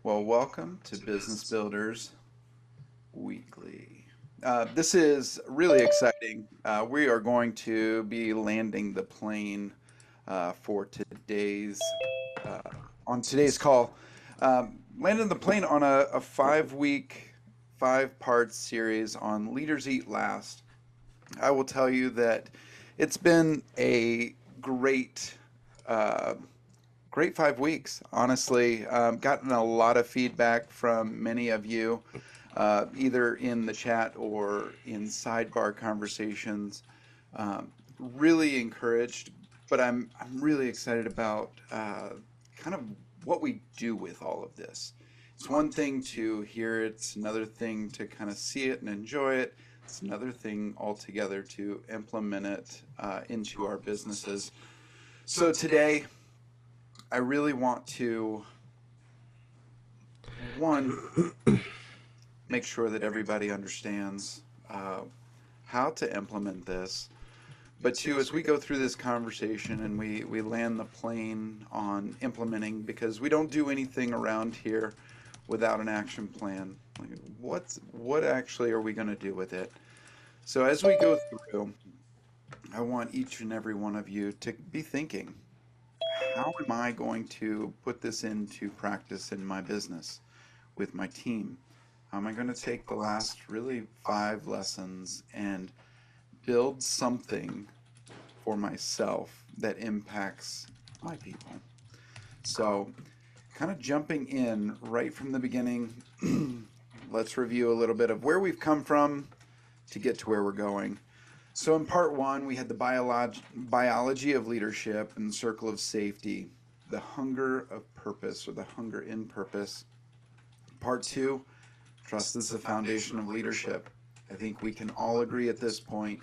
Well, welcome to Business Builders Weekly. This is really exciting. We are going to be landing the plane for uh, on today's call. Landing the plane on a 5 week, 5 part series on Leaders Eat Last. I will tell you that it's been a great uh, great 5 weeks, honestly. Gotten a lot of feedback from many of you, either in the chat or in sidebar conversations. Really encouraged, but I'm really excited about kind of what we do with all of this. It's one thing to hear it, it's another thing to kind of see it and enjoy it. It's another thing altogether to implement it into our businesses. So today, I really want to, one, make sure that everybody understands uh, how to implement this. But two, as we go through this conversation and we land the plane on implementing, because we don't do anything around here without an action plan. Like, what actually are we going to do with it? So as we go through, I want each and every one of you to be thinking, how am I going to put this into practice in my business with my team? How am I going to take the last really 5 lessons and build something for myself that impacts my people? So, kind of jumping in right from the beginning, let's review a little bit of where we've come from to get to where we're going. So, in part one, we had the biology of leadership and the circle of safety, the hunger of purpose or the hunger in purpose. Part two, trust is the foundation of leadership. I think we can all agree at this point,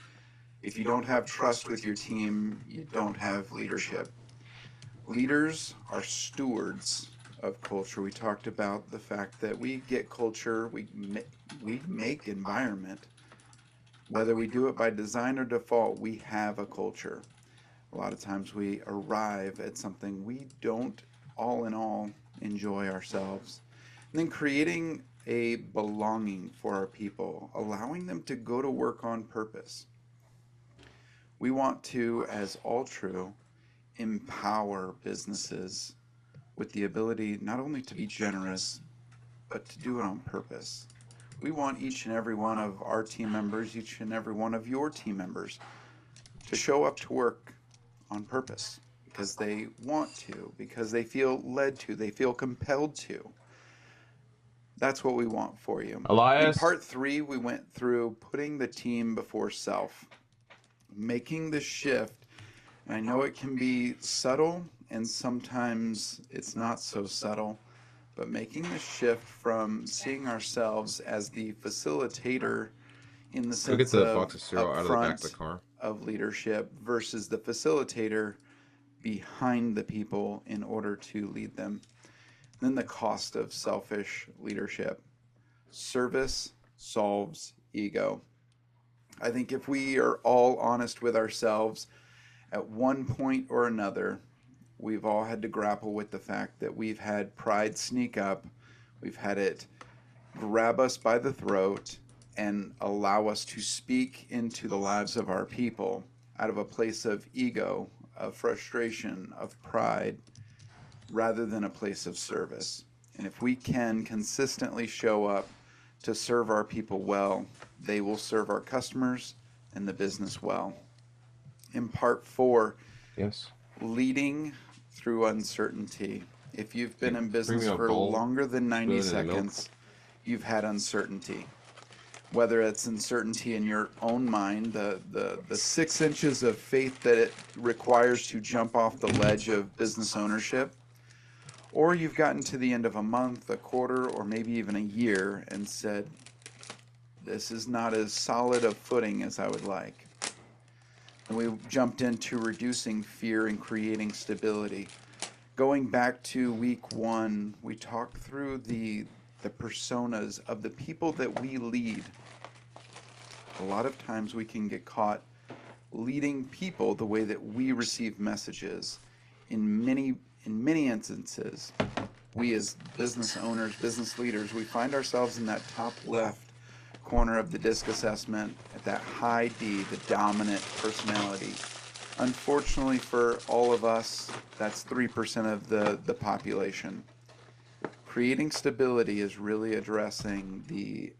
if you don't have trust with your team, you don't have leadership. Leaders are stewards of culture. We talked about the fact that we get culture, we make environment. Whether we do it by design or default, we have a culture. A lot of times we arrive at something we don't, all in all, enjoy ourselves. And then creating a belonging for our people, allowing them to go to work on purpose. We want to, as all true, empower businesses with the ability not only to be generous, but to do it on purpose. We want each and every one of our team members, each and every one of your team members, to show up to work on purpose because they want to, because they feel led to, they feel compelled to. That's what we want for you. In Elias, part three, we went through putting the team before self, making the shift. And I know it can be subtle and sometimes it's not so subtle, but making the shift from seeing ourselves as the facilitator in the go get sense the of box of cereal out of the back of the upfront car. of leadership versus the facilitator behind the people in order to lead them. Then the cost of selfish leadership. Service solves ego. I think if we are all honest with ourselves, at one point or another, we've all had to grapple with the fact that we've had pride sneak up, we've had it grab us by the throat and allow us to speak into the lives of our people out of a place of ego, of frustration, of pride, rather than a place of service. And if we can consistently show up to serve our people well, they will serve our customers and the business well. In part four, Yes. leading through uncertainty. If you've been Hey, in bring me business a for bowl, longer than 90 spoon, and the milk. seconds, you've had uncertainty. Whether it's uncertainty in your own mind, the 6 inches of faith that it requires to jump off the ledge of business ownership, or you've gotten to the end of a month, a quarter, or maybe even a year and said, this is not as solid a footing as I would like. And we jumped into reducing fear and creating stability. Going back to week one, we talked through the personas of the people that we lead. A lot of times we can get caught leading people the way that we receive messages. In many instances, we as business owners, business leaders, we find ourselves in that top left corner of the DISC assessment at that high D, the dominant personality. Unfortunately for all of us, that's 3% of the population. Creating stability is really addressing the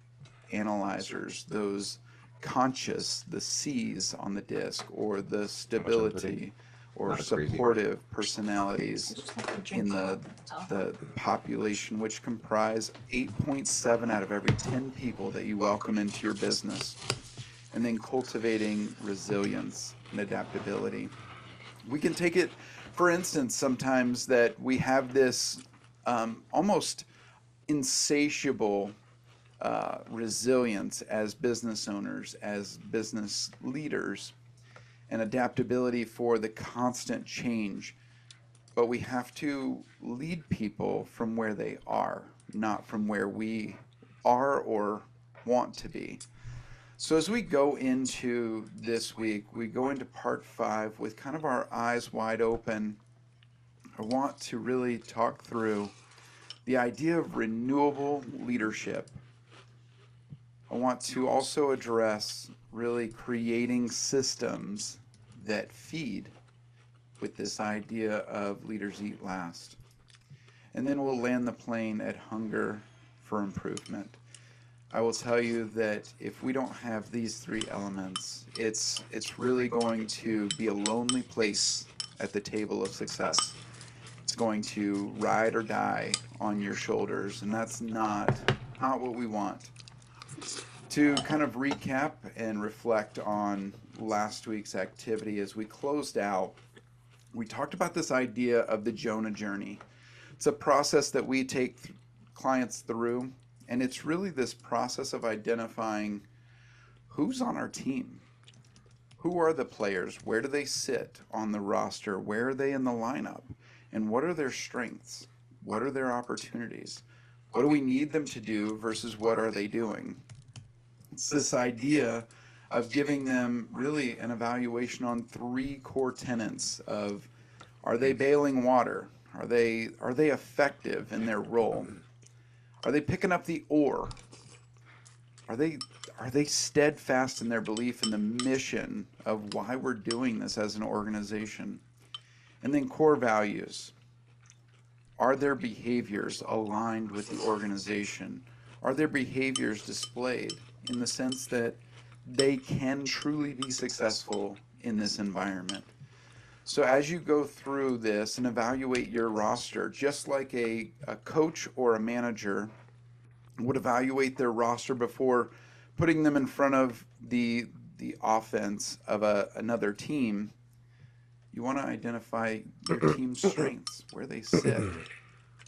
analyzers, those conscious, the C's on the disc, or the stability or supportive personalities in the population, which comprise 8.7 out of every 10 people that you welcome into your business. And then cultivating resilience and adaptability. We can take it, for instance, sometimes that we have this almost insatiable resilience as business owners, as business leaders, and adaptability for the constant change. But we have to lead people from where they are, not from where we are or want to be. So as we go into this week, we go into part 5 with kind of our eyes wide open. I want to really talk through the idea of renewable leadership. I want to also address really creating systems that feed with this idea of leaders eat last. And then we'll land the plane at hunger for improvement. I will tell you that if we don't have these 3 elements, it's really going to be a lonely place at the table of success. It's going to ride or die on your shoulders, and that's not what we want. To kind of recap and reflect on last week's activity as we closed out, we talked about this idea of the Jonah journey. It's a process that we take clients through, and it's really this process of identifying who's on our team. Who are the players? Where do they sit on the roster? Where are they in the lineup? And what are their strengths? What are their opportunities? What do we need them to do versus what are they doing? It's this idea of giving them really an evaluation on 3 core tenets of, are they bailing water? Are they effective in their role? Are they picking up the oar? Are they steadfast in their belief in the mission of why we're doing this as an organization? And then core values. Are their behaviors aligned with the organization? Are their behaviors displayed in the sense that they can truly be successful in this environment? So as you go through this and evaluate your roster, just like a coach or a manager would evaluate their roster before putting them in front of the offense of another team, you want to identify your team's strengths, where they sit,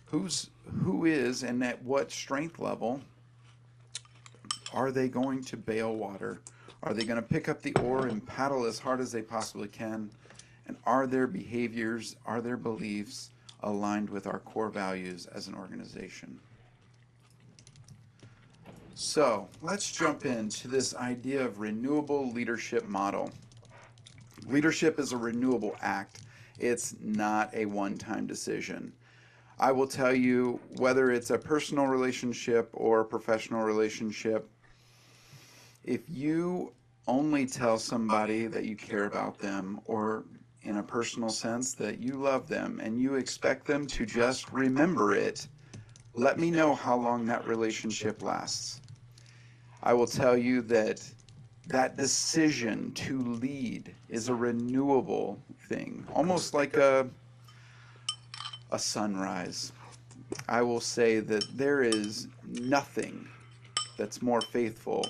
who is and at what strength level are they going to bail water? Are they going to pick up the oar and paddle as hard as they possibly can? And are their behaviors, are their beliefs aligned with our core values as an organization? So let's jump into this idea of renewable leadership model. Leadership is a renewable act. It's not a one-time decision. I will tell you, whether it's a personal relationship or a professional relationship, if you only tell somebody that you care about them, or in a personal sense that you love them, and you expect them to just remember it, let me know how long that relationship lasts. I will tell you that that decision to lead is a renewable thing, almost like a sunrise. I will say that there is nothing that's more faithful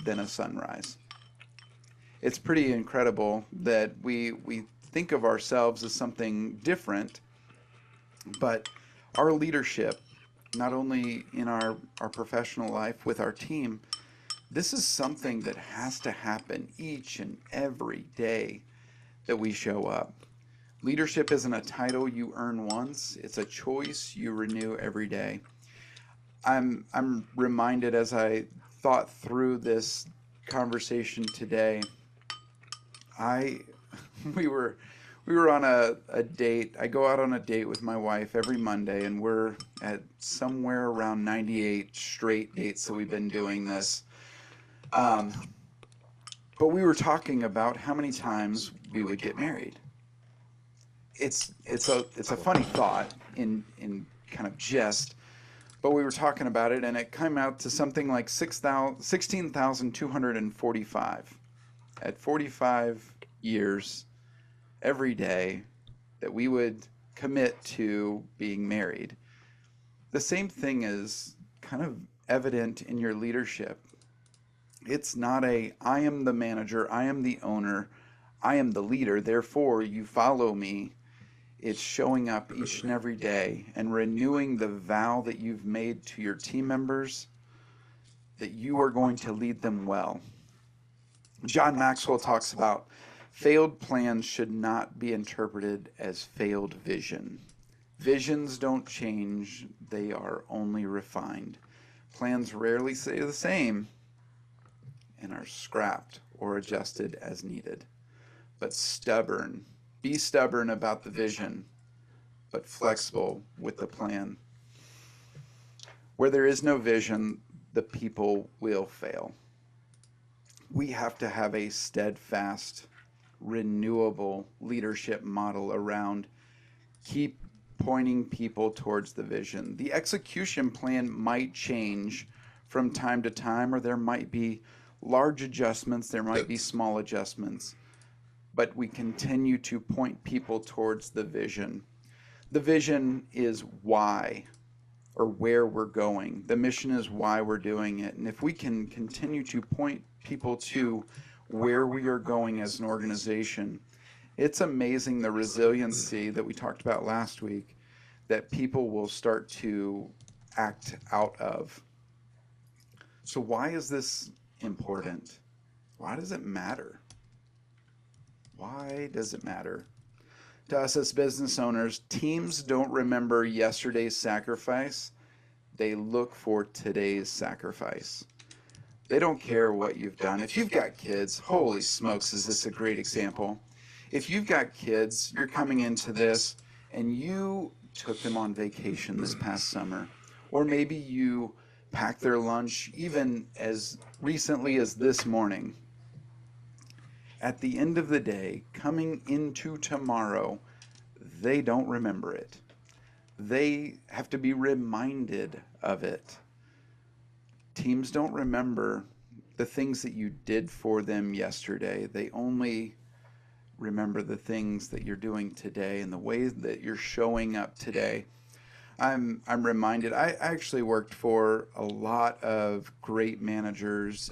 than a sunrise. It's pretty incredible that we think of ourselves as something different, but our leadership, not only in our professional life with our team, this is something that has to happen each and every day that we show up. Leadership isn't a title you earn once, it's a choice you renew every day. I'm reminded as I thought through this conversation today, we were we were on a date. I go out on a date with my wife every Monday, and we're at somewhere around 98 straight dates that we've been doing this. Um, but we were talking about how many times we would get married. It's a funny thought in kind of jest, but we were talking about it, and it came out to something like 16,245 at 45 years every day that we would commit to being married. The same thing is kind of evident in your leadership. It's not I am the manager, I am the owner, I am the leader, therefore you follow me. It's showing up each and every day and renewing the vow that you've made to your team members that you are going to lead them well. John Maxwell talks about failed plans should not be interpreted as failed vision. Visions don't change, they are only refined. Plans rarely stay the same and are scrapped or adjusted as needed. But be stubborn about the vision, but flexible with the plan. Where there is no vision, the people will fail. We have to have a steadfast, renewable leadership model around keep pointing people towards the vision. The execution plan might change from time to time, or there might be large adjustments, there might be small adjustments, but we continue to point people towards the vision. The vision is why or where we're going. The mission is why we're doing it. And if we can continue to point people to where we are going as an organization, it's amazing the resiliency that we talked about last week that people will start to act out of. So why is this important? Why does it matter? Why does it matter? To us as business owners, teams don't remember yesterday's sacrifice. They look for today's sacrifice. They don't care what you've done. If you've got kids, holy smokes, is this a great example? If you've got kids, you're coming into this and you took them on vacation this past summer, or maybe you packed their lunch even as recently as this morning. At the end of the day, coming into tomorrow, they don't remember it. They have to be reminded of it. Teams don't remember the things that you did for them yesterday. They only remember the things that you're doing today and the ways that you're showing up today. I'm reminded, I actually worked for a lot of great managers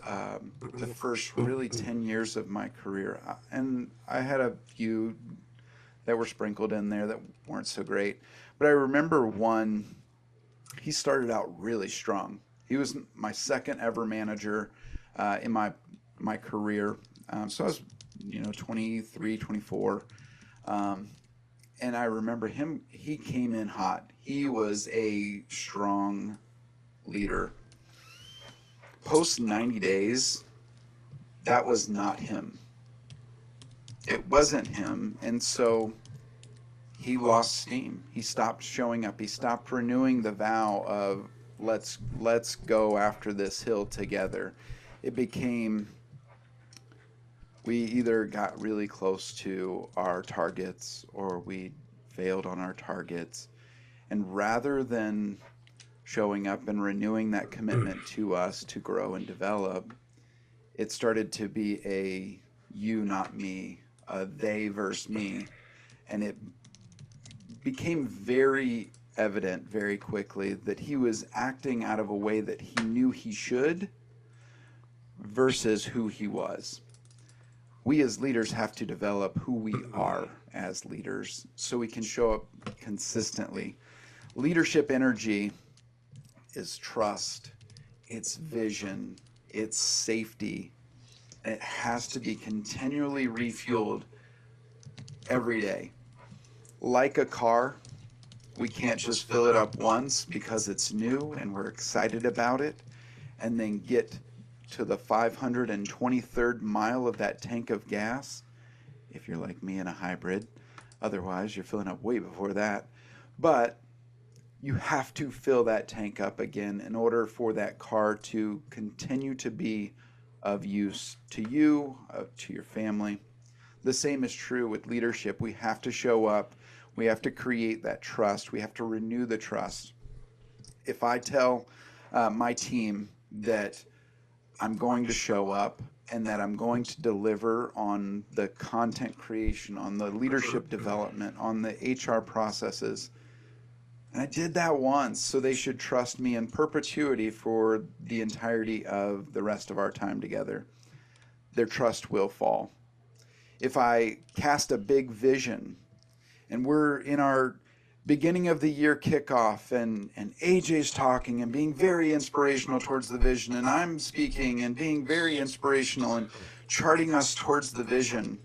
the first really 10 years of my career. And I had a few that were sprinkled in there that weren't so great. But I remember one, he started out really strong. He was my second ever manager in my career. So I was, 23, 24. And I remember he came in hot. He was a strong leader. Post 90 days, that was not him. It wasn't him. And so he lost steam. He stopped showing up. He stopped renewing the vow of let's go after this hill together. It became we either got really close to our targets or we failed on our targets. And rather than showing up and renewing that commitment to us to grow and develop, it started to be a you, not me, a they versus me. And it became very evident very quickly that he was acting out of a way that he knew he should versus who he was. We as leaders have to develop who we are as leaders so we can show up consistently. Leadership energy is trust, it's vision, it's safety. It has to be continually refueled every day. Like a car, we can't just fill it up once because it's new and we're excited about it and then get to the 523rd mile of that tank of gas, if you're like me in a hybrid, Otherwise, you're filling up way before that. But you have to fill that tank up again in order for that car to continue to be of use to you, to your family. The same is true with leadership. We have to show up. We have to create that trust. We have to renew the trust. If I tell my team that I'm going to show up and that I'm going to deliver on the content creation, on the leadership development, on the HR processes, and I did that once, so they should trust me in perpetuity for the entirety of the rest of our time together. Their trust will fall. If I cast a big vision and we're in our beginning of the year kickoff and AJ's talking and being very inspirational towards the vision and I'm speaking and being very inspirational and charting us towards the vision,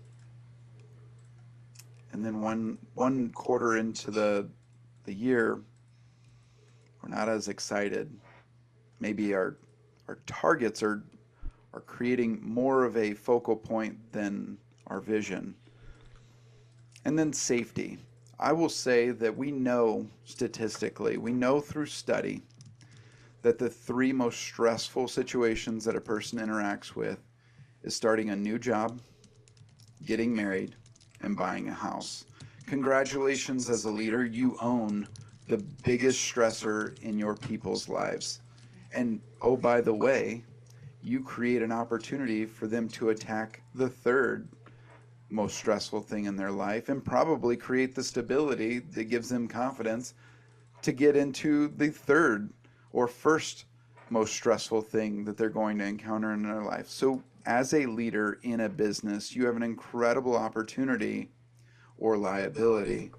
and then one quarter into the year we're not as excited. Maybe our targets are creating more of a focal point than our vision. And then safety. I will say that we know statistically, we know through study, that the three most stressful situations that a person interacts with is starting a new job, getting married, and buying a house. Congratulations as a leader, you own the biggest stressor in your people's lives. And oh, by the way, you create an opportunity for them to attack the third most stressful thing in their life and probably create the stability that gives them confidence to get into the third or first most stressful thing that they're going to encounter in their life. So as a leader in a business, you have an incredible opportunity or liability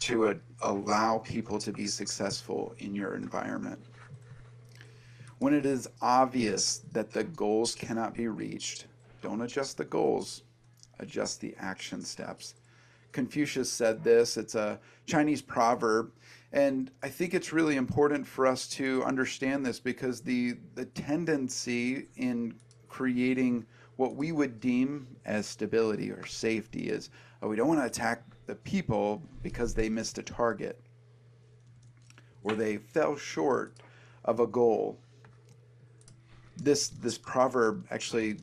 to allow people to be successful in your environment. When it is obvious that the goals cannot be reached, don't adjust the goals, adjust the action steps. Confucius said this, it's a Chinese proverb, and I think it's really important for us to understand this because the tendency in creating what we would deem as stability or safety is, oh, we don't want to attack the people because they missed a target or they fell short of a goal. This proverb actually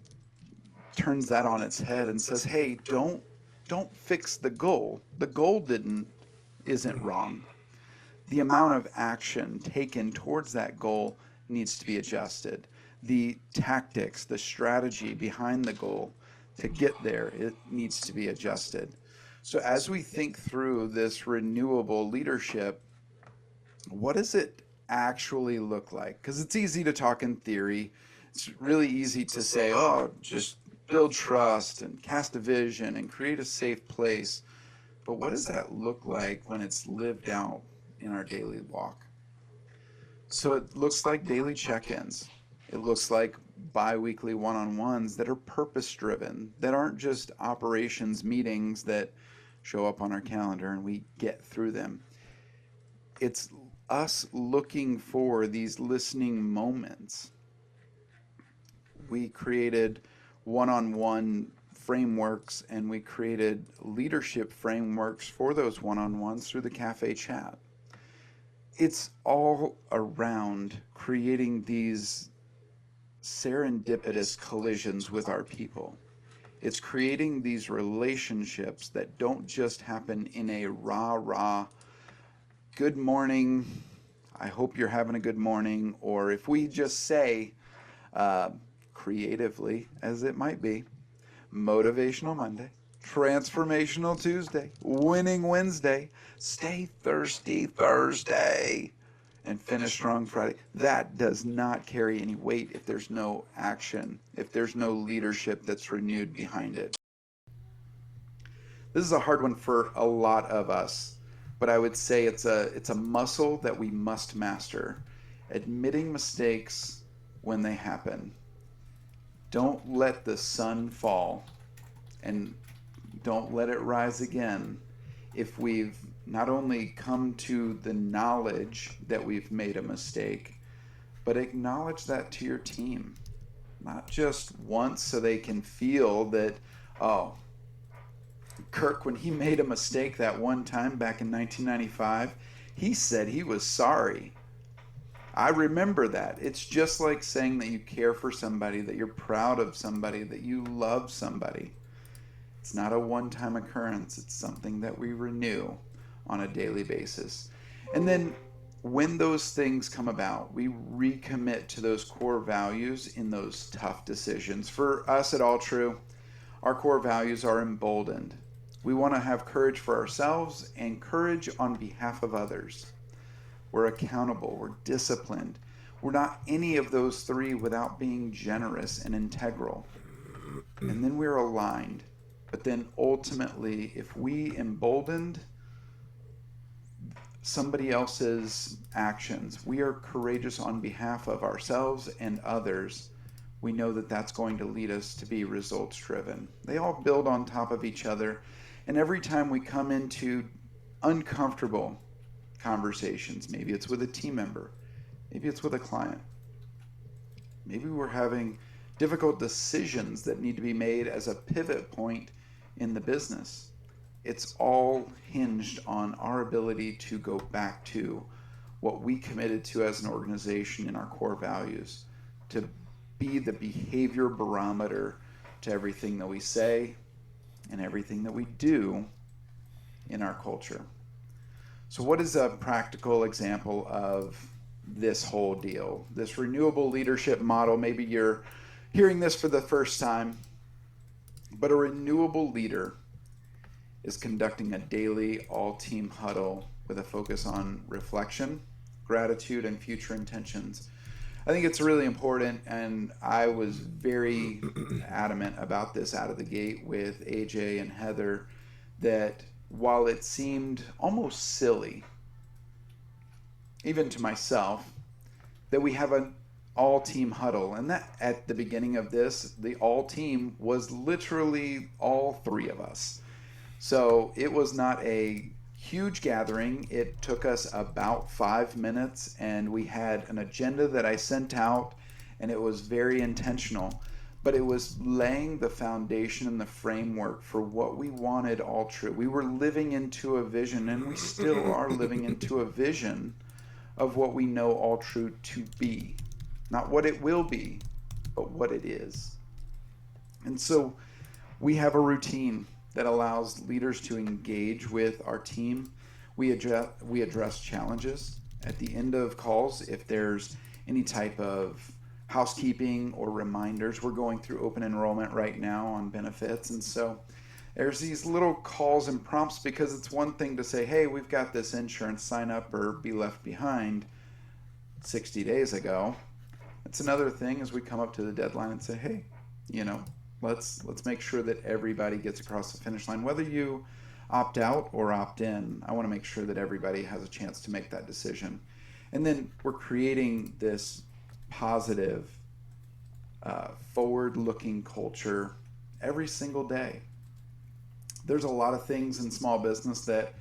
turns that on its head and says, hey, don't fix the goal. The goal isn't wrong. The amount of action taken towards that goal needs to be adjusted. The tactics, the strategy behind the goal to get there, it needs to be adjusted. So as we think through this renewable leadership, what does it actually look like? Because it's easy to talk in theory. It's really easy to say, oh, just build trust and cast a vision and create a safe place. But what does that look like when it's lived out in our daily walk? So it looks like daily check-ins. It looks like bi-weekly one-on-ones that are purpose-driven, that aren't just operations meetings that show up on our calendar and we get through them. It's us looking for these listening moments. We created one-on-one frameworks and we created leadership frameworks for those one-on-ones through the cafe chat. It's all around creating these serendipitous collisions with our people. It's creating these relationships that don't just happen in a rah-rah, good morning, I hope you're having a good morning, or if we just say, creatively as it might be, Motivational Monday, Transformational Tuesday, Winning Wednesday, Stay Thirsty Thursday, and Finish Strong Friday. That does not carry any weight if there's no action, if there's no leadership that's renewed behind it. This is a hard one for a lot of us, but I would say it's a muscle that we must master. Admitting mistakes when they happen. Don't let the sun fall and don't let it rise again if we've not only come to the knowledge that we've made a mistake, but acknowledge that to your team. Not just once so they can feel that, oh, Kirk, when he made a mistake that one time back in 1995, he said he was sorry. I remember that. It's just like saying that you care for somebody, that you're proud of somebody, that you love somebody. It's not a one time occurrence, it's something that we renew on a daily basis. And then when those things come about, we recommit to those core values in those tough decisions. For us at All True, our core values are emboldened. We want to have courage for ourselves and courage on behalf of others. We're accountable, we're disciplined. We're not any of those three without being generous and integral. And then we're aligned. But then ultimately, if we emboldened somebody else's actions, we are courageous on behalf of ourselves and others, we know that that's going to lead us to be results driven. They all build on top of each other. And every time we come into uncomfortable conversations, maybe it's with a team member, maybe it's with a client, maybe we're having difficult decisions that need to be made as a pivot point in the business. It's all hinged on our ability to go back to what we committed to as an organization in our core values, to be the behavior barometer to everything that we say and everything that we do in our culture. So what is a practical example of this whole deal? This renewable leadership model, maybe you're hearing this for the first time, but a renewable leader is conducting a daily all-team huddle with a focus on reflection, gratitude, and future intentions. I think it's really important, and I was very adamant about this out of the gate with AJ and Heather, that while it seemed almost silly, even to myself, that we have an all-team huddle, and that at the beginning of this, the all-team was literally all three of us. So it was not a huge gathering. It took us about 5 minutes, and we had an agenda that I sent out, and it was very intentional. But it was laying the foundation and the framework for what we wanted All True. We were living into a vision, and we still are living into a vision of what we know All True to be. Not what it will be, but what it is. And so we have a routine that allows leaders to engage with our team. We address challenges at the end of calls. If there's any type of housekeeping or reminders, we're going through open enrollment right now on benefits. And so there's these little calls and prompts, because it's one thing to say, hey, we've got this insurance, sign up or be left behind 60 days ago. It's another thing as we come up to the deadline and say, hey, let's make sure that everybody gets across the finish line. Whether you opt out or opt in, I want to make sure that everybody has a chance to make that decision. And then we're creating this positive, forward-looking culture every single day. There's a lot of things in small business that,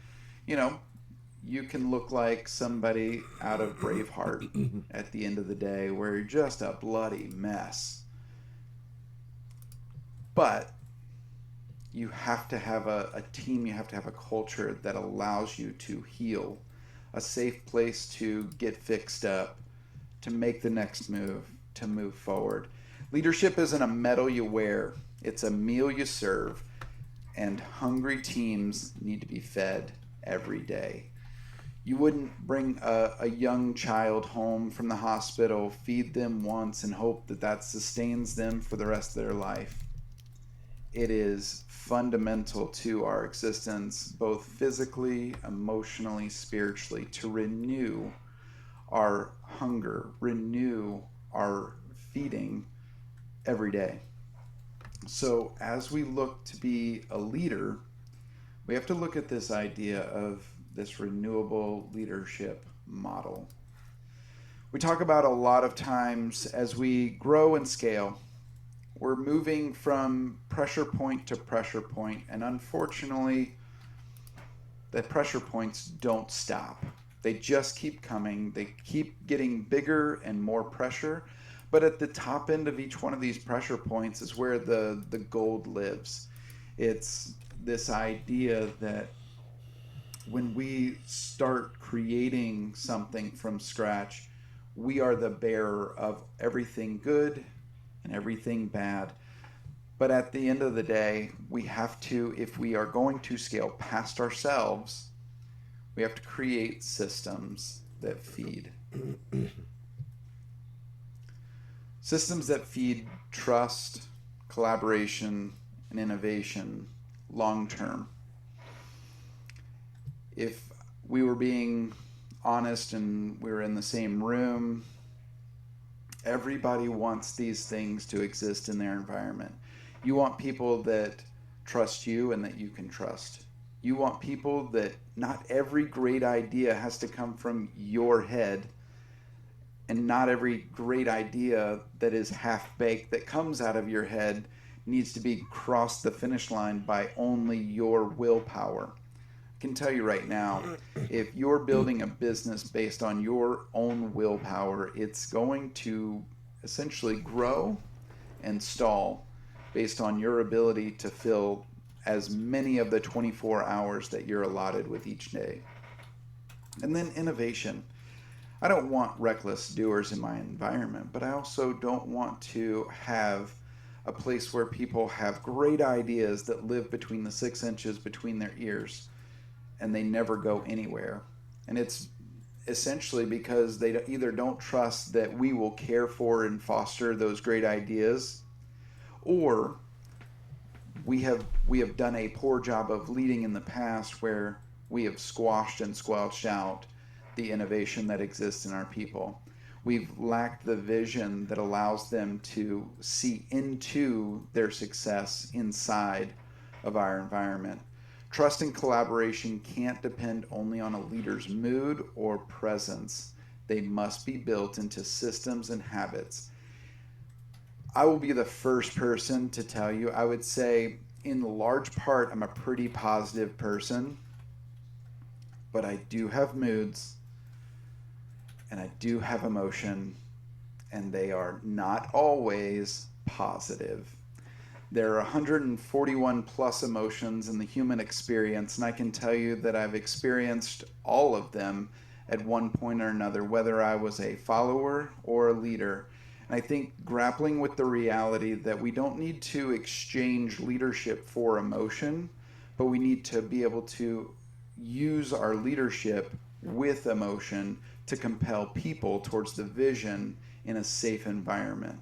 you can look like somebody out of Braveheart at the end of the day, where you're just a bloody mess. But you have to have a team, you have to have a culture that allows you to heal, a safe place to get fixed up, to make the next move, to move forward. Leadership isn't a medal you wear, it's a meal you serve, and hungry teams need to be fed every day. You wouldn't bring a young child home from the hospital, feed them once, and hope that that sustains them for the rest of their life. It is fundamental to our existence, both physically, emotionally, spiritually, to renew our hunger, renew our feeding every day. So as we look to be a leader, we have to look at this idea of this renewable leadership model. We talk about a lot of times as we grow and scale, we're moving from pressure point to pressure point, and unfortunately, the pressure points don't stop. They just keep coming. They keep getting bigger and more pressure. But at the top end of each one of these pressure points is where the gold lives. It's this idea that when we start creating something from scratch, we are the bearer of everything good and everything bad. But at the end of the day, we have to, if we are going to scale past ourselves, we have to create systems that feed. Systems that feed trust, collaboration, and innovation long term. If we were being honest and we were in the same room, everybody wants these things to exist in their environment. You want people that trust you and that you can trust. You want people that not every great idea has to come from your head, and not every great idea that is half baked that comes out of your head needs to be crossed the finish line by only your willpower. I can tell you right now, if you're building a business based on your own willpower, it's going to essentially grow and stall based on your ability to fill as many of the 24 hours that you're allotted with each day. And then innovation. I don't want reckless doers in my environment, but I also don't want to have a place where people have great ideas that live between the 6 inches between their ears and they never go anywhere. And it's essentially because they either don't trust that we will care for and foster those great ideas, or we have done a poor job of leading in the past where we have squashed and squelched out the innovation that exists in our people. We've lacked the vision that allows them to see into their success inside of our environment. Trust and collaboration can't depend only on a leader's mood or presence. They must be built into systems and habits. I will be the first person to tell you, I would say in large part, I'm a pretty positive person, but I do have moods and I do have emotion, and they are not always positive. There are 141 plus emotions in the human experience, and I can tell you that I've experienced all of them at one point or another, whether I was a follower or a leader. And I think grappling with the reality that we don't need to exchange leadership for emotion, but we need to be able to use our leadership with emotion to compel people towards the vision in a safe environment.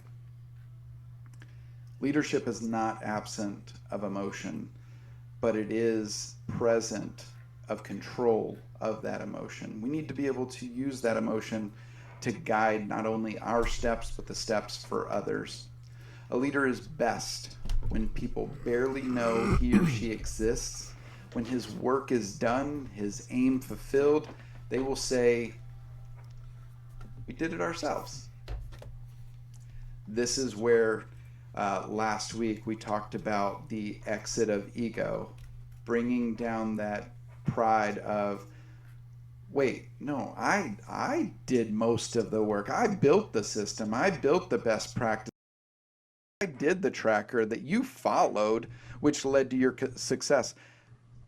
Leadership is not absent of emotion, but it is present of control of that emotion. We need to be able to use that emotion to guide not only our steps, but the steps for others. A leader is best when people barely know he or she exists. When his work is done, his aim fulfilled, they will say, "We did it ourselves." This is where last week we talked about the exit of ego, bringing down that pride of, wait, no, I did most of the work. I built the system. I built the best practice. I did the tracker that you followed, which led to your success.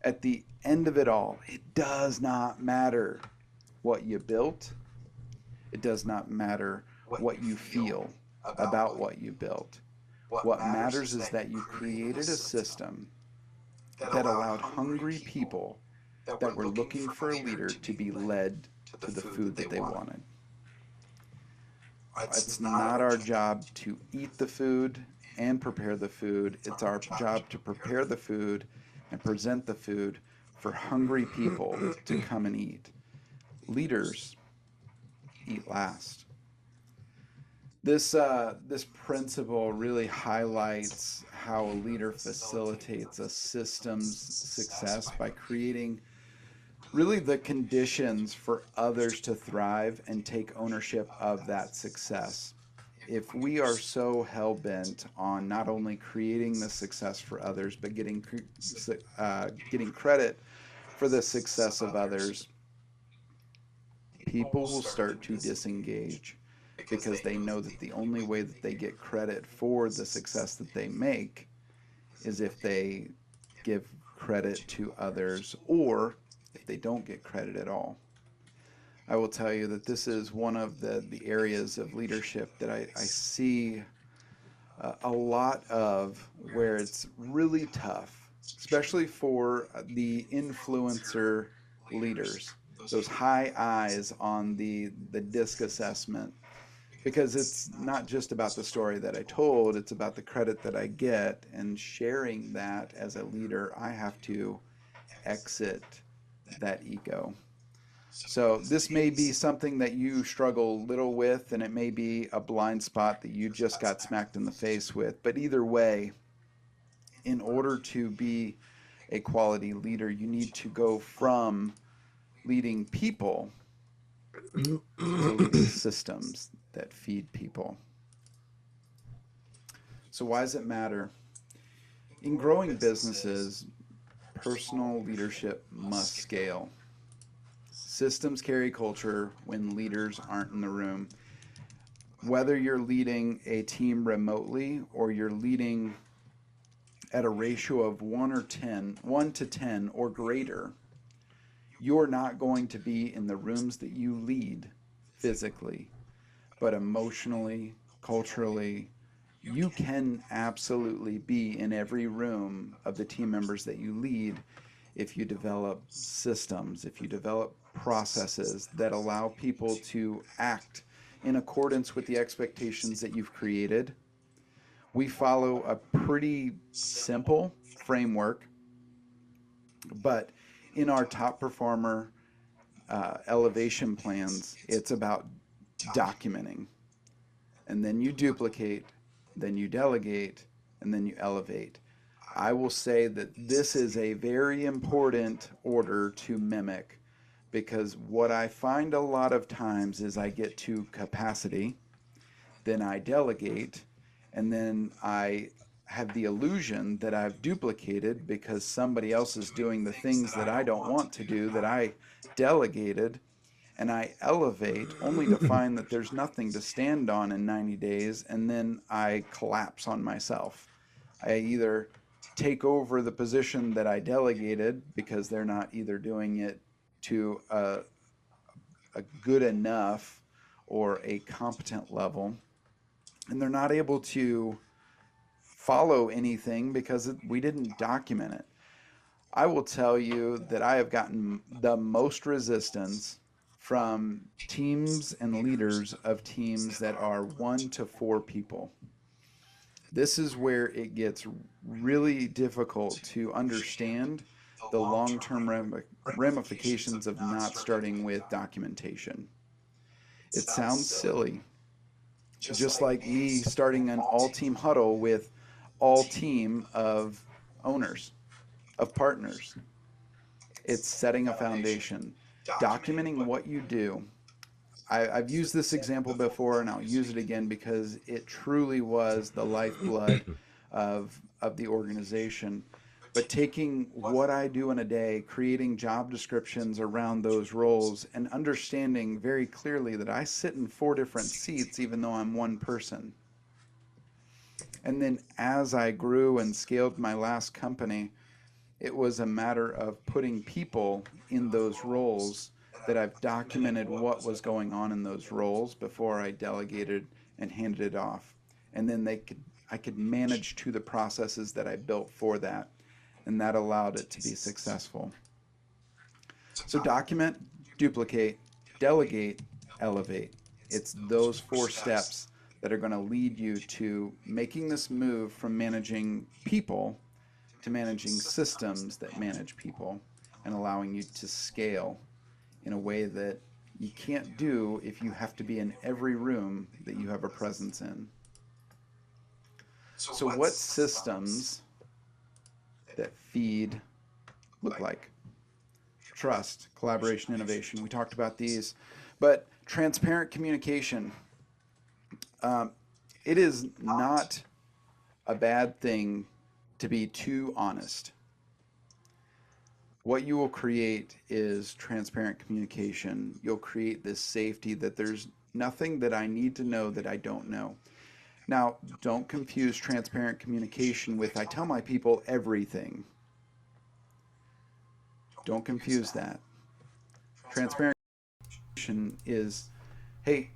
At the end of it all, it does not matter what you built. It does not matter what you feel about what you built. What matters is that you created a system that allowed hungry people that were looking for a leader to be led to the food that they wanted. It's not our job to eat the food and prepare the food. It's our job to prepare the food and present the food for hungry people to come and eat. Leaders eat last. This principle really highlights how a leader facilitates a system's success by creating really the conditions for others to thrive and take ownership of that success. If we are so hell-bent on not only creating the success for others, but getting credit for the success of others, people will start to disengage because they know that the only way that they get credit for the success that they make is if they give credit to others, or if they don't get credit at all. I will tell you that this is one of the areas of leadership that I see a lot of, where it's really tough, especially for the influencer leaders, those high eyes on the DISC assessment, because it's not just about the story that I told, it's about the credit that I get, and sharing that as a leader, I have to exit that ego. So this may be something that you struggle little with, and it may be a blind spot that you just got smacked in the face with. But either way, in order to be a quality leader, you need to go from leading people to leading systems that feed people. So why does it matter? In growing businesses, personal leadership must scale. Systems carry culture when leaders aren't in the room. Whether you're leading a team remotely or you're leading at a ratio of 1 to 10 or greater, you're not going to be in the rooms that you lead physically, but emotionally, culturally, you can absolutely be in every room of the team members that you lead if you develop systems, if you develop processes that allow people to act in accordance with the expectations that you've created. We follow a pretty simple framework, but in our top performer elevation plans, it's about documenting. And then you duplicate, then you delegate, and then you elevate. I will say that this is a very important order to mimic, because what I find a lot of times is I get to capacity, then I delegate, and then I have the illusion that I've duplicated because somebody else is doing the things that I don't want to do, that I delegated, and I elevate only to find that there's nothing to stand on in 90 days, and then I collapse on myself. I either take over the position that I delegated because they're not either doing it to a good enough or a competent level, and they're not able to follow anything because we didn't document it. I will tell you that I have gotten the most resistance from teams and leaders of teams that are 1 to 4 people. This is where it gets really difficult to understand the long-term ramifications of not starting with documentation. It sounds silly, just like me starting an all-team huddle with all team of owners, of partners. It's setting a foundation, documenting what you do. I've used this example before, and I'll use it again because it truly was the lifeblood of the organization. But taking what I do in a day, creating job descriptions around those roles, and understanding very clearly that I sit in 4 different seats even though I'm one person. And then as I grew and scaled my last company, it was a matter of putting people in those roles, that I've documented what was going on in those roles before I delegated and handed it off. And then I could manage to the processes that I built for that. And that allowed it to be successful. So document, duplicate, delegate, elevate. It's those 4 steps that are going to lead you to making this move from managing people to managing systems that manage people, and allowing you to scale in a way that you can't do if you have to be in every room that you have a presence in. So what systems that feed look like? Trust, collaboration, innovation. We talked about these. But transparent communication. It is not a bad thing to be too honest. What you will create is transparent communication. You'll create this safety that there's nothing that I need to know that I don't know. Now, don't confuse transparent communication with I tell my people everything. Don't confuse that. Transparency is, hey,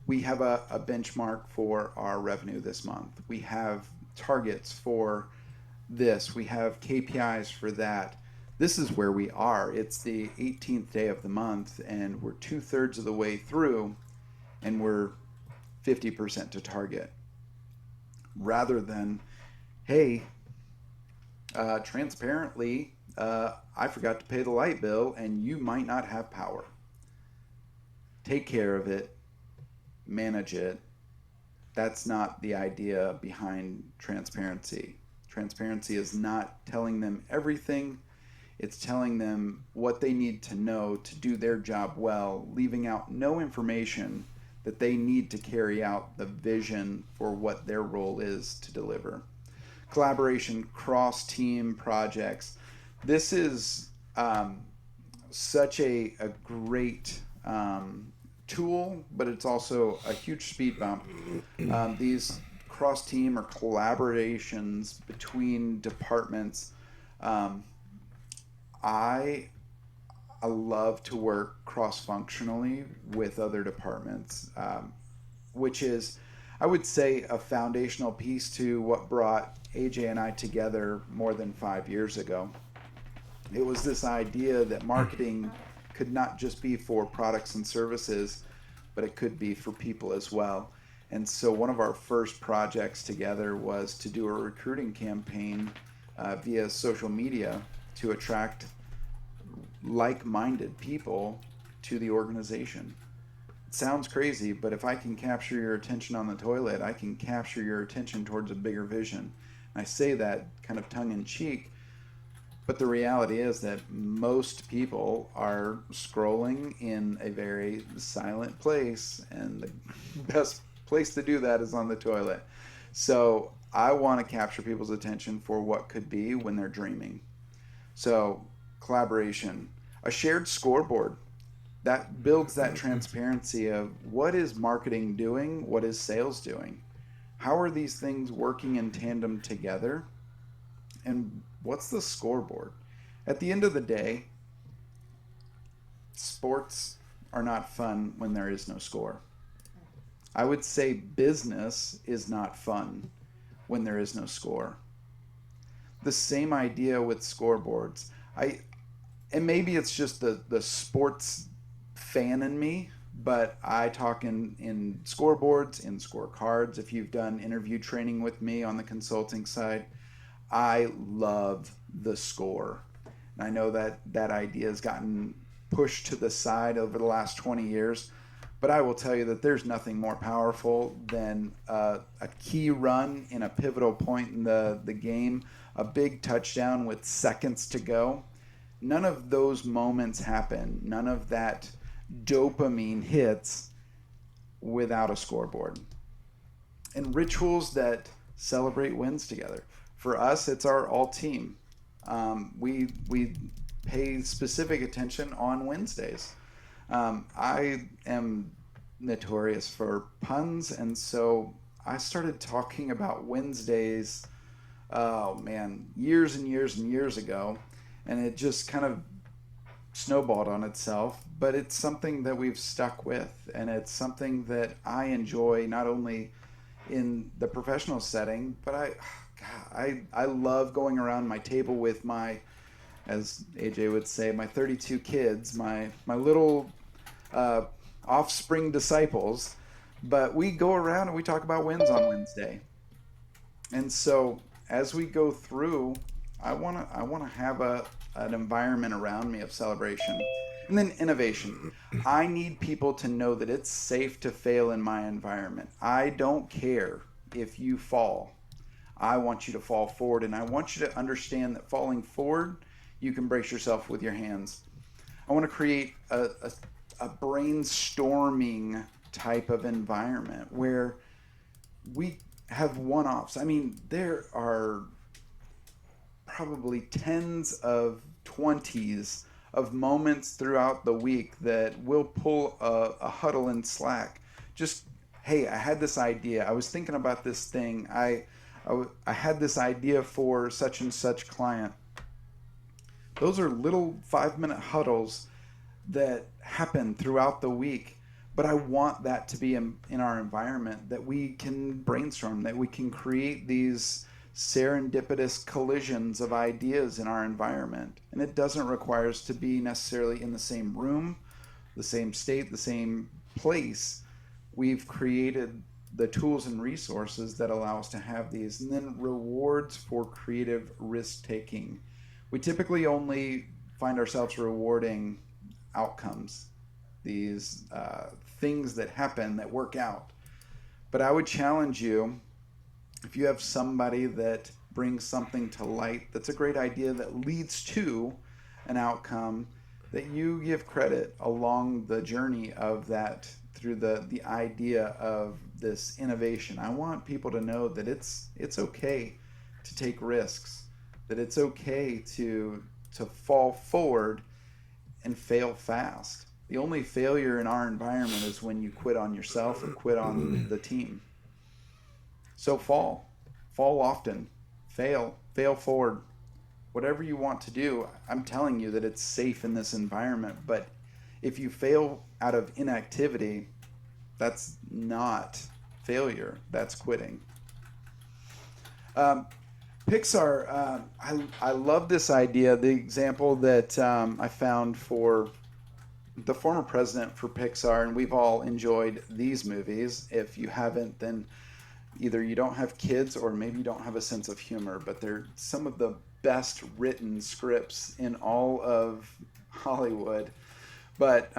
we have a benchmark for our revenue this month. We have targets for this. We have KPIs for that. This is where we are. It's the 18th day of the month, and we're 2/3 of the way through, and we're 50% to target. Rather than, hey, transparently, I forgot to pay the light bill, and you might not have power. Take care of it, manage it. That's not the idea behind transparency. Transparency is not telling them everything. It's telling them what they need to know to do their job well, leaving out no information that they need to carry out the vision for what their role is to deliver. Collaboration, cross-team projects. This is such a great tool, but it's also a huge speed bump. These cross-team or collaborations between departments. I love to work cross-functionally with other departments, which is, I would say, a foundational piece to what brought AJ and I together more than 5 years ago. It was this idea that marketing could not just be for products and services, but it could be for people as well. And so one of our first projects together was to do a recruiting campaign via social media to attract like-minded people to the organization. It sounds crazy, but if I can capture your attention on the toilet, I can capture your attention towards a bigger vision. And I say that kind of tongue-in-cheek, but the reality is that most people are scrolling in a very silent place, and the best place to do that is on the toilet. So I want to capture people's attention for what could be when they're dreaming. So collaboration, a shared scoreboard that builds that transparency of what is marketing doing, what is sales doing, how are these things working in tandem together, and what's the scoreboard? At the end of the day, sports are not fun when there is no score. I would say business is not fun when there is no score. The same idea with scoreboards. And maybe it's just the sports fan in me, but I talk in scoreboards, in scorecards. If you've done interview training with me on the consulting side, I love the score. And I know that idea has gotten pushed to the side over the last 20 years, but I will tell you that there's nothing more powerful than a key run in a pivotal point in the game, a big touchdown with seconds to go. None of those moments happen. None of that dopamine hits without a scoreboard. And rituals that celebrate wins together. For us, it's our all team. We pay specific attention on Wednesdays. I am notorious for puns, and so I started talking about Wednesdays, oh man, years and years and years ago, and it just kind of snowballed on itself, but it's something that we've stuck with, and it's something that I enjoy not only in the professional setting, but I love going around my table with my, as AJ would say, my 32 kids, my little offspring disciples, but we go around and we talk about wins on Wednesday. And so as we go through, I want to have an environment around me of celebration. And then innovation. I need people to know that it's safe to fail in my environment. I don't care if you fall. I want you to fall forward, and I want you to understand that falling forward, you can brace yourself with your hands. I want to create a brainstorming type of environment where we have one-offs. I mean, there are probably tens of 20s of moments throughout the week that we'll pull a huddle in Slack. Just, hey, I had this idea. I was thinking about this thing. I had this idea for such and such client. Those are little 5-minute huddles that happen throughout the week. But I want that to be in our environment, that we can brainstorm, that we can create these serendipitous collisions of ideas in our environment. And it doesn't require us to be necessarily in the same room, the same state, the same place. We've created the tools and resources that allow us to have these, and then rewards for creative risk taking. We typically only find ourselves rewarding outcomes, these things that happen that work out. But I would challenge you, if you have somebody that brings something to light that's a great idea that leads to an outcome, that you give credit along the journey of that, through the idea of this innovation. I want people to know that it's okay to take risks, that it's okay to fall forward and fail fast. The only failure in our environment is when you quit on yourself or quit on the team. So fall often, fail forward. Whatever you want to do, I'm telling you that it's safe in this environment. But if you fail out of inactivity, that's not failure, that's quitting. Pixar, I love this idea. The example that I found for the former president for Pixar, and we've all enjoyed these movies. If you haven't, then either you don't have kids or maybe you don't have a sense of humor, but they're some of the best written scripts in all of Hollywood. But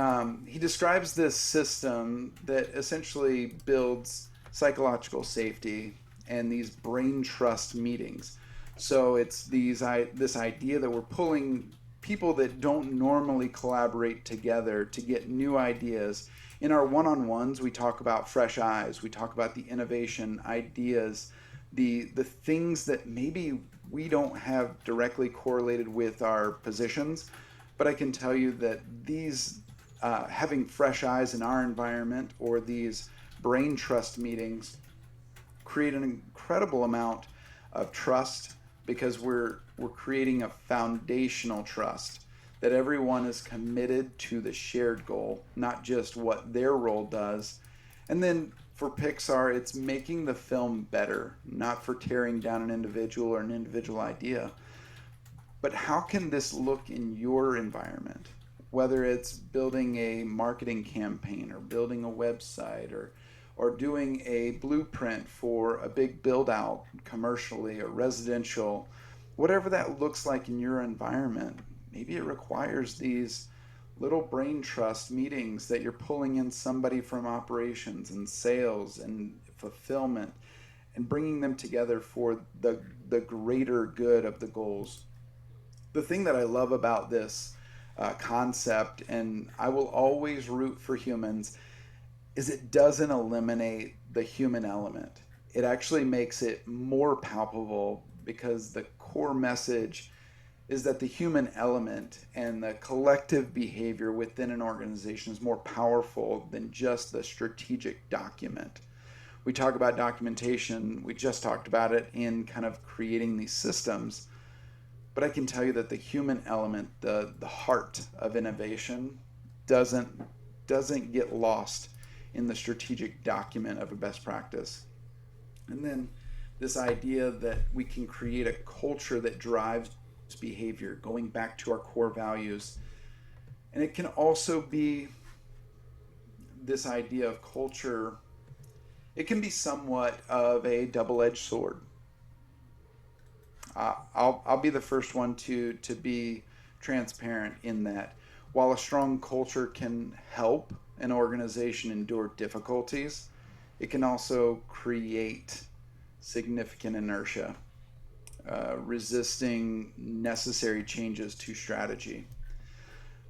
he describes this system that essentially builds psychological safety and these brain trust meetings. So it's this idea that we're pulling people that don't normally collaborate together to get new ideas. In our one-on-ones, we talk about fresh eyes. We talk about the innovation ideas, the things that maybe we don't have directly correlated with our positions. But I can tell you that these having fresh eyes in our environment, or these brain trust meetings, create an incredible amount of trust, because we're creating a foundational trust that everyone is committed to the shared goal, not just what their role does. And then for Pixar, it's making the film better, not for tearing down an individual or an individual idea, but how can this look in your environment? Whether it's building a marketing campaign or building a website or doing a blueprint for a big build out commercially or residential, whatever that looks like in your environment, maybe it requires these little brain trust meetings that you're pulling in somebody from operations and sales and fulfillment and bringing them together for the greater good of the goals. The thing that I love about this concept, and I will always root for humans, is it doesn't eliminate the human element. It actually makes it more palpable, because the core message is that the human element and the collective behavior within an organization is more powerful than just the strategic document. We talk about documentation, we just talked about it in kind of creating these systems, but I can tell you that the human element, the heart of innovation, doesn't get lost in the strategic document of a best practice. And then this idea that we can create a culture that drives behavior, going back to our core values. And it can also be this idea of culture. It can be somewhat of a double-edged sword. I'll be the first one to be transparent in that. While a strong culture can help an organization endure difficulties, it can also create significant inertia, resisting necessary changes to strategy.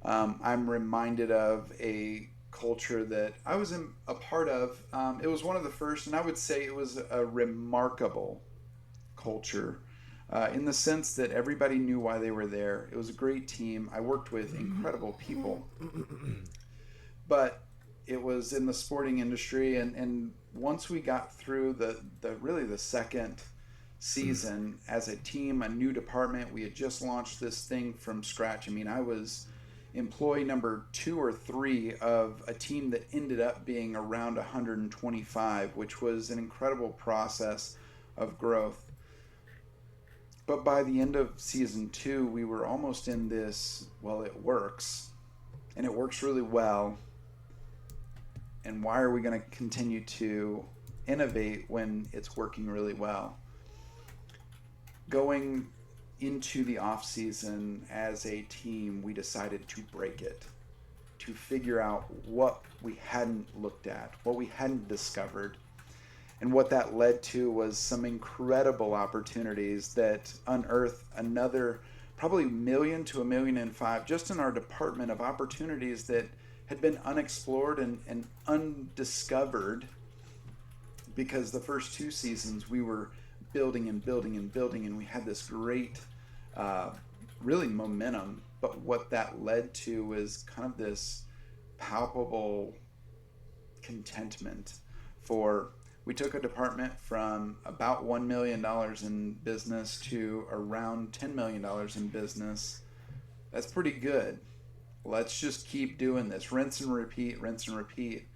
I'm reminded of a culture that I was a part of. It was one of the first, and I would say it was a remarkable culture in the sense that everybody knew why they were there. It was a great team. I worked with incredible people. But it was in the sporting industry, and once we got through the second season as a team, a new department. We had just launched this thing from scratch. I mean, I was employee number 2 or 3 of a team that ended up being around 125, which was an incredible process of growth. But by the end of season 2, we were almost in this, well, it works, and it works really well. And why are we going to continue to innovate when it's working really well? Going into the off season as a team, we decided to break it, to figure out what we hadn't looked at, what we hadn't discovered. And what that led to was some incredible opportunities that unearthed another probably 1 million to 1.5 million just in our department of opportunities that had been unexplored and undiscovered, because the first 2 seasons we were building and building and building, and we had this great really momentum. But what that led to was kind of this palpable contentment. For we took a department from about $1 million in business to around $10 million in business. That's pretty good. Let's just keep doing this. Rinse and repeat, rinse and repeat.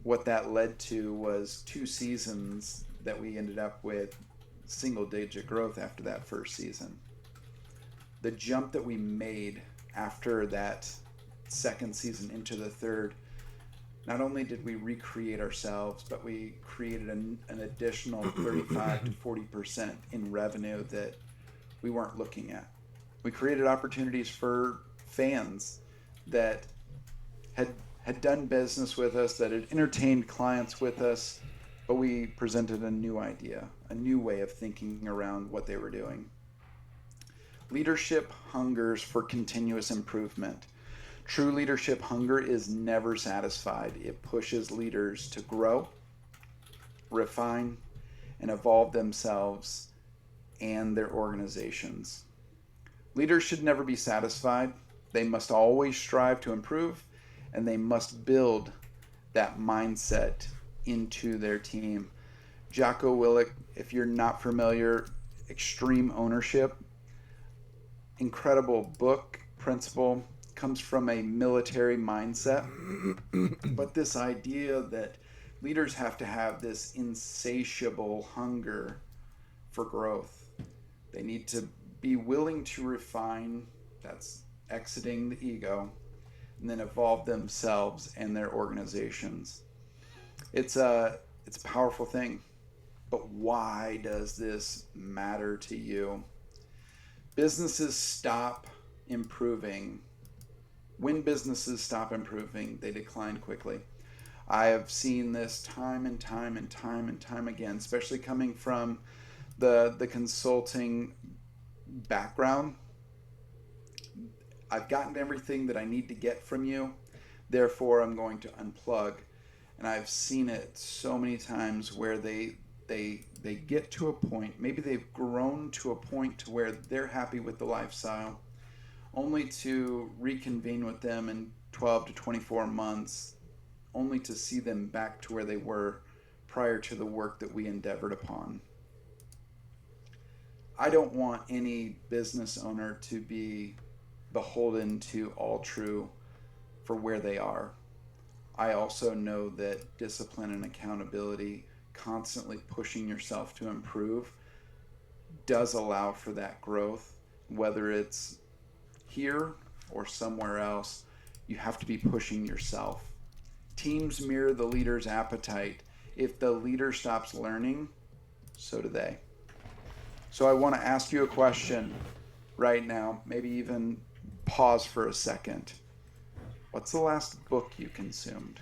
What that led to was 2 seasons that we ended up with single-digit growth after that first season. The jump that we made after that second season into the third, not only did we recreate ourselves, but we created an additional 35 to 40% in revenue that we weren't looking at. We created opportunities for fans that had done business with us, that had entertained clients with us, but we presented a new idea, a new way of thinking around what they were doing. Leadership hungers for continuous improvement. True leadership hunger is never satisfied. It pushes leaders to grow, refine, and evolve themselves and their organizations. Leaders should never be satisfied. They must always strive to improve, and they must build that mindset into their team. Jocko Willink, if you're not familiar, Extreme Ownership, incredible book, principle, comes from a military mindset. But this idea that leaders have to have this insatiable hunger for growth. They need to be willing to refine, that's exiting the ego, and then evolve themselves and their organizations. It's a powerful thing. But why does this matter to you? Businesses stop improving. When businesses stop improving, they decline quickly. I have seen this time and time and time and time again, especially coming from the consulting background. I've gotten everything that I need to get from you, therefore I'm going to unplug. And I've seen it so many times where they get to a point, maybe they've grown to a point to where they're happy with the lifestyle, only to reconvene with them in 12 to 24 months, only to see them back to where they were prior to the work that we endeavored upon. I don't want any business owner to be beholden to All-True for where they are. I also know that discipline and accountability, constantly pushing yourself to improve, does allow for that growth. Whether it's here or somewhere else, you have to be pushing yourself. Teams mirror the leader's appetite. If the leader stops learning, so do they. So I want to ask you a question right now, maybe even pause for a second. What's the last book you consumed?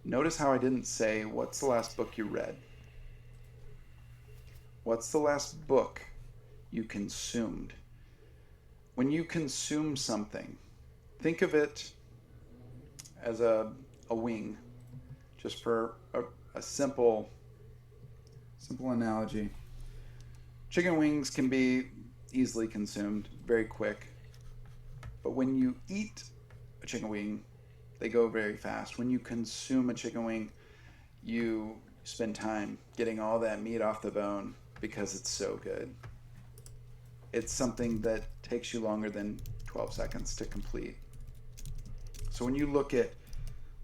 Notice how I didn't say, what's the last book you read? What's the last book you consumed? When you consume something, think of it as a wing, just for a simple analogy. Chicken wings can be easily consumed, very quick. But when you eat a chicken wing, they go very fast. When you consume a chicken wing, you You spend time getting all that meat off the bone because it's so good. It's something that takes you longer than 12 seconds to complete. So when you look at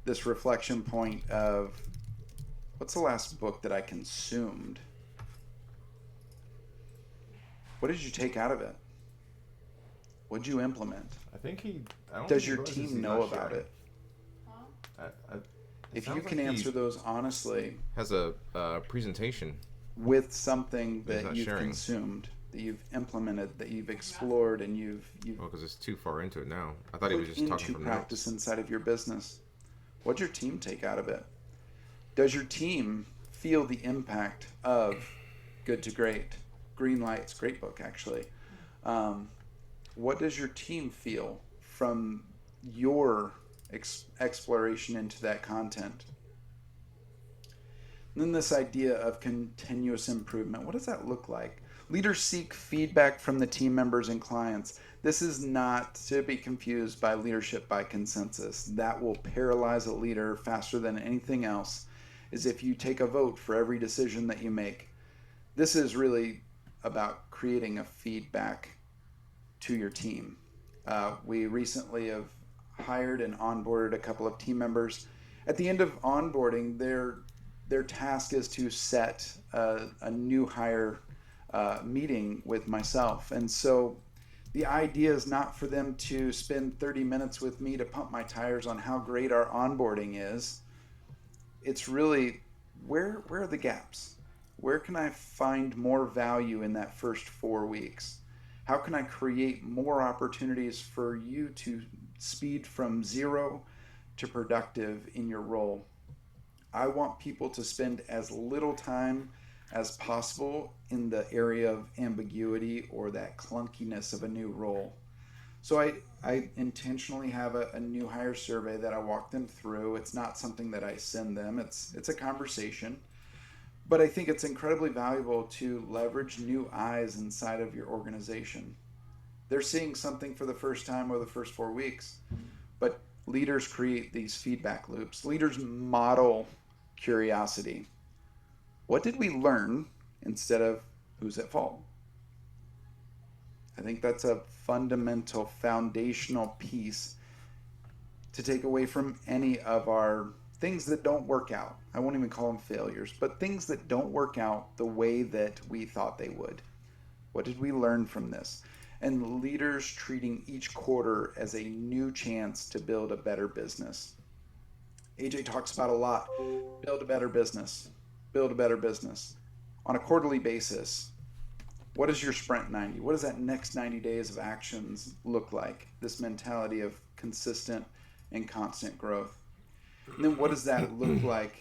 this reflection point of what's the last book that I consumed, what did you take out of it? What did you implement? I think he. I don't Does think your he realizes team he's know not about sharing. it? It If you sounds can like answer he those honestly has a presentation with something that he's that not you've sharing. consumed, that you've implemented, that you've explored, and you've Well, because it's too far into it now. I thought he put was just talking into from practice notes. inside of your business, what'd your team take out of it? Does your team feel the impact of Good to Great? Green Light's a great book, actually. Um, what does your team feel from your exploration into that content? And then this idea of continuous improvement, what does that look like? Leaders seek feedback from the team members and clients. This is not to be confused by leadership by consensus. That will paralyze a leader faster than anything else, is if you take a vote for every decision that you make. This is really about creating a feedback to your team. We recently have hired and onboarded a couple of team members. At the end of onboarding, their task is to set a new hire meeting with myself. And so the idea is not for them to spend 30 minutes with me to pump my tires on how great our onboarding is. It's really where are the gaps? Where can I find more value in that first 4 weeks? How can I create more opportunities for you to speed from zero to productive in your role? I want people to spend as little time as possible in the area of ambiguity or that clunkiness of a new role. So I intentionally have a new hire survey that I walk them through. It's not something that I send them. It's a conversation. But I think it's incredibly valuable to leverage new eyes inside of your organization. They're seeing something for the first time over the first 4 weeks. But leaders create these feedback loops. Leaders model curiosity. What did we learn instead of who's at fault? I think that's a fundamental, foundational piece to take away from any of our things that don't work out. I won't even call them failures, but things that don't work out the way that we thought they would. What did we learn from this? And leaders treating each quarter as a new chance to build a better business. AJ talks about a lot. Build a better business. Build a better business. On a quarterly basis, what is your sprint 90? What does that next 90 days of actions look like? This mentality of consistent and constant growth. And then what does that look like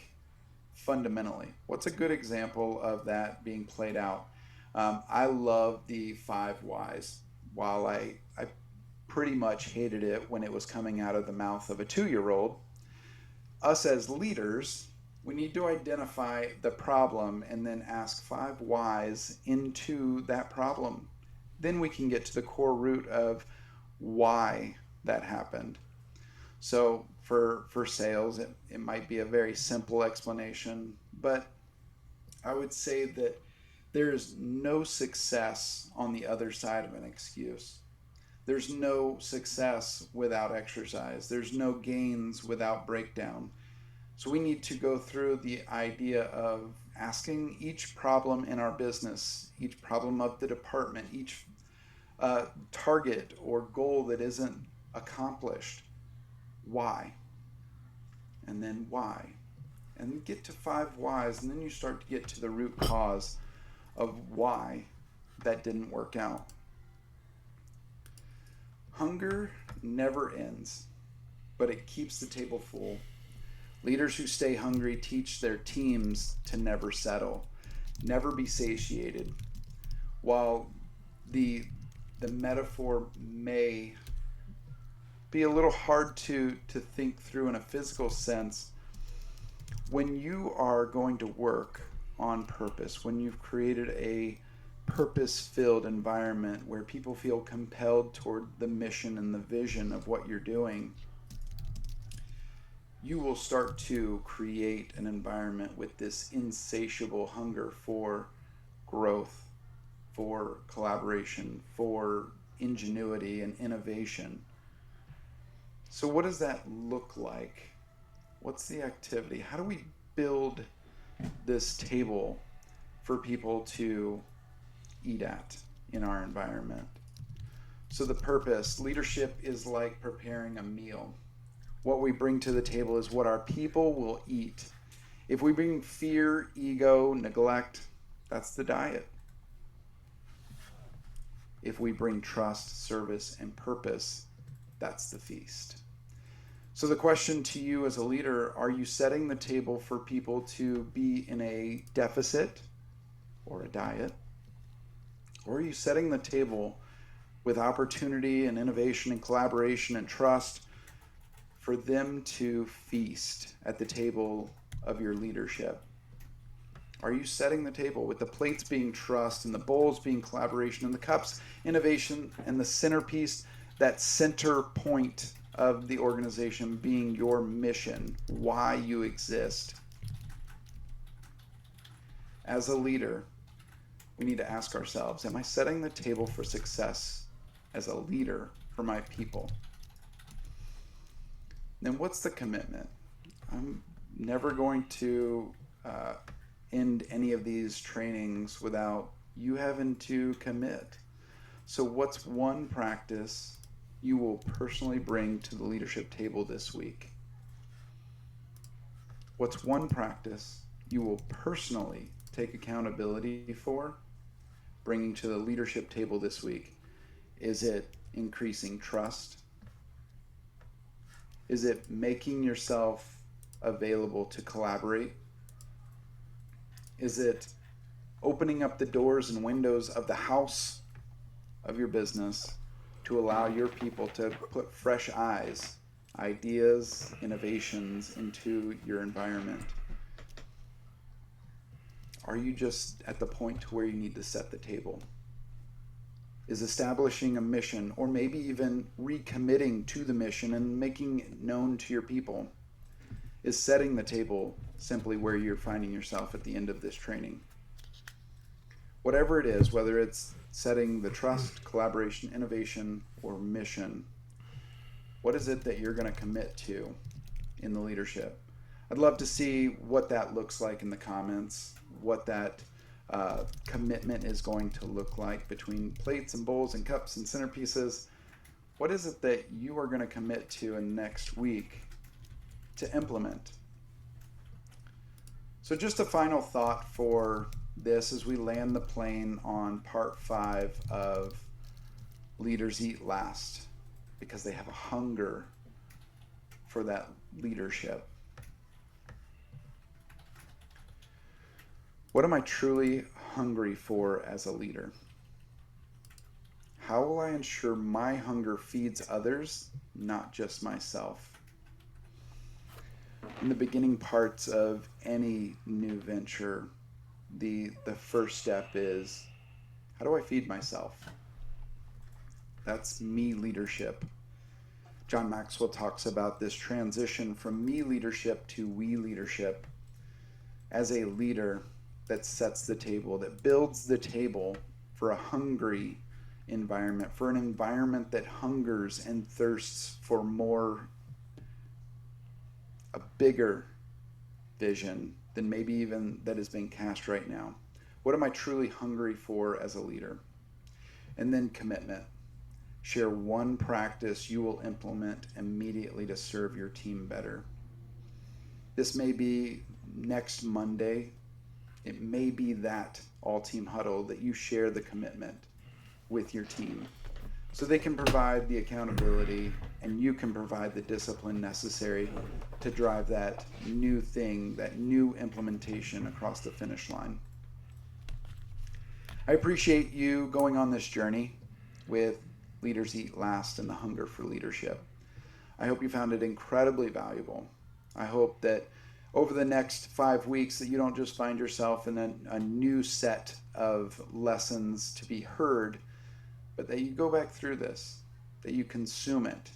fundamentally? What's a good example of that being played out? I love the 5 whys. While I pretty much hated it when it was coming out of the mouth of a 2-year-old, us as leaders, we need to identify the problem and then ask 5 whys into that problem. Then we can get to the core root of why that happened. So for sales, it might be a very simple explanation, but I would say that there's no success on the other side of an excuse. There's no success without exercise. There's no gains without breakdown. So we need to go through the idea of asking each problem in our business, each problem of the department, each target or goal that isn't accomplished. Why? And then why? And get to 5 whys, and then you start to get to the root cause of why that didn't work out. Hunger never ends, but it keeps the table full. Leaders who stay hungry teach their teams to never settle, never be satiated. While the metaphor may be a little hard to think through in a physical sense, when you are going to work on purpose, when you've created a purpose-filled environment where people feel compelled toward the mission and the vision of what you're doing, you will start to create an environment with this insatiable hunger for growth, for collaboration, for ingenuity and innovation. So, what does that look like? What's the activity? How do we build this table for people to eat at in our environment? So, the purpose leadership is like preparing a meal. What we bring to the table is what our people will eat. If we bring fear, ego, neglect, that's the diet. If we bring trust, service, and purpose, that's the feast. So the question to you as a leader, are you setting the table for people to be in a deficit or a diet? Or are you setting the table with opportunity and innovation and collaboration and trust for them to feast at the table of your leadership? Are you setting the table with the plates being trust and the bowls being collaboration and the cups innovation and the centerpiece, that center point of the organization being your mission, why you exist? As a leader, we need to ask ourselves, am I setting the table for success as a leader for my people? Then what's the commitment? I'm never going to end any of these trainings without you having to commit. So what's one practice you will personally bring to the leadership table this week? What's one practice you will personally take accountability for bringing to the leadership table this week? Is it increasing trust? Is it making yourself available to collaborate? Is it opening up the doors and windows of the house of your business to allow your people to put fresh eyes, ideas, innovations into your environment? Are you just at the point to where you need to set the table? Is establishing a mission, or maybe even recommitting to the mission and making it known to your people, is setting the table simply where you're finding yourself at the end of this training? Whatever it is, whether it's setting the trust, collaboration, innovation, or mission, what is it that you're going to commit to in the leadership? I'd love to see what that looks like in the comments, what that commitment is going to look like between plates and bowls and cups and centerpieces. What is it that you are going to commit to in next week to implement? So just a final thought for this as we land the plane on part 5 of Leaders Eat Last, because they have a hunger for that leadership. What am I truly hungry for as a leader? How will I ensure my hunger feeds others, not just myself? In the beginning parts of any new venture, the first step is, how do I feed myself? That's me leadership. John Maxwell talks about this transition from me leadership to we leadership. As a leader that sets the table, that builds the table for a hungry environment, for an environment that hungers and thirsts for more, a bigger vision than maybe even that is being cast right now. What am I truly hungry for as a leader? And then commitment. Share one practice you will implement immediately to serve your team better. This may be next Monday. It may be that all-team huddle that you share the commitment with your team so they can provide the accountability and you can provide the discipline necessary to drive that new thing, that new implementation across the finish line. I appreciate you going on this journey with Leaders Eat Last and the hunger for leadership. I hope you found it incredibly valuable. I hope that over the next 5 weeks that you don't just find yourself in a new set of lessons to be heard, but that you go back through this, that you consume it,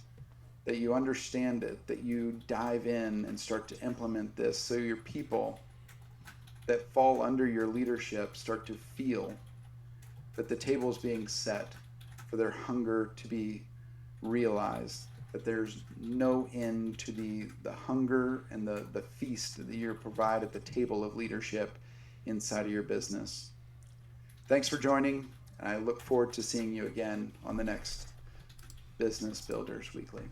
that you understand it, that you dive in and start to implement this so your people that fall under your leadership start to feel that the table is being set for their hunger to be realized, that there's no end to the hunger and the feast that you provide at the table of leadership inside of your business. Thanks for joining, and I look forward to seeing you again on the next Business Builders Weekly.